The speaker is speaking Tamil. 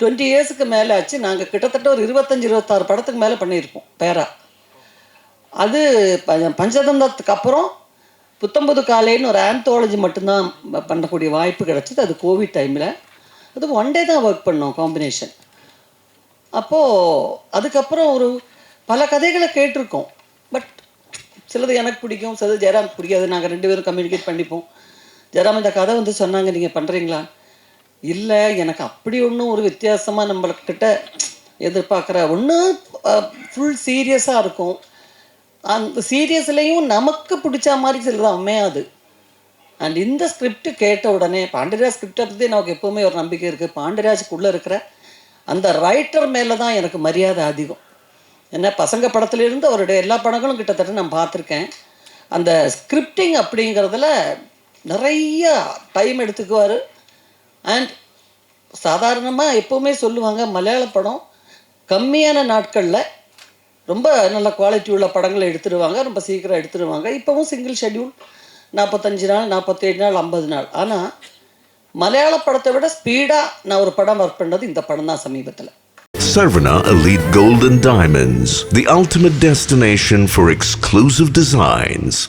20 இயர்ஸுக்கு மேலே ஆச்சு. நாங்கள் கிட்டத்தட்ட ஒரு 25-26 படத்துக்கு மேலே பண்ணியிருப்போம் பேரா. அது பஞ்சதந்தத்துக்கு அப்புறம் புத்தம்புது காலைன்னு ஒரு ஆந்தாலஜி மட்டும்தான் பண்ணக்கூடிய வாய்ப்பு கிடச்சிது. அது கோவிட் டைமில். அது ஒன் டே தான் ஒர்க் பண்ணோம் காம்பினேஷன். அப்போது அதுக்கப்புறம் ஒரு பல கதைகளை கேட்டிருக்கோம். பட் சிலது எனக்கு பிடிக்கும், சிலது ஜெயராம் பிடிக்காது. நாங்கள் 2 பேரும் கம்யூனிகேட் பண்ணிப்போம். ஜெயராம் இந்த கதை வந்து சொன்னாங்க, நீங்கள் பண்ணுறீங்களா? இல்லை, எனக்கு அப்படி ஒன்றும் ஒரு வித்தியாசமாக நம்மள்கிட்ட எதிர்பார்க்குற ஒன்று ஃபுல் சீரியஸாக இருக்கும். அந்த சீரியஸ்லேயும் நமக்கு பிடிச்ச மாதிரி சிலது அமையாது. அண்ட் இந்த ஸ்கிரிப்ட் கேட்ட உடனே பாண்டியராஜ் ஸ்கிரிப்டை பற்றி நமக்கு எப்போவுமே ஒரு நம்பிக்கை இருக்குது. பாண்டியராஜுக்குள்ளே இருக்கிற அந்த ரைட்டர் மேலே தான் எனக்கு மரியாதை அதிகம். ஏன்னா பசங்க படத்துலேருந்து அவருடைய எல்லா படங்களும் கிட்டத்தட்ட நான் பார்த்துருக்கேன். அந்த ஸ்கிரிப்டிங் அப்படிங்கிறதுல நிறைய டைம் எடுத்துக்குவார். அண்ட் சாதாரணமாக எப்போவுமே சொல்லுவாங்க, மலையாள படம் கம்மியான நாட்களில் ரொம்ப நல்ல குவாலிட்டி உள்ள படங்களை எடுத்துடுவாங்க, ரொம்ப சீக்கிரம் எடுத்துடுவாங்க. இப்போவும் சிங்கிள் ஷெட்யூல் 45 நாள், 47 நாள், 50 நாள். ஆனால் மலையாள படத்தை விட ஸ்பீடாக நான் ஒரு படம் ஒர்க் பண்ணது இந்த படம் தான் சமீபத்தில். Sarvana Elite Gold and Diamonds, the ultimate destination for exclusive designs.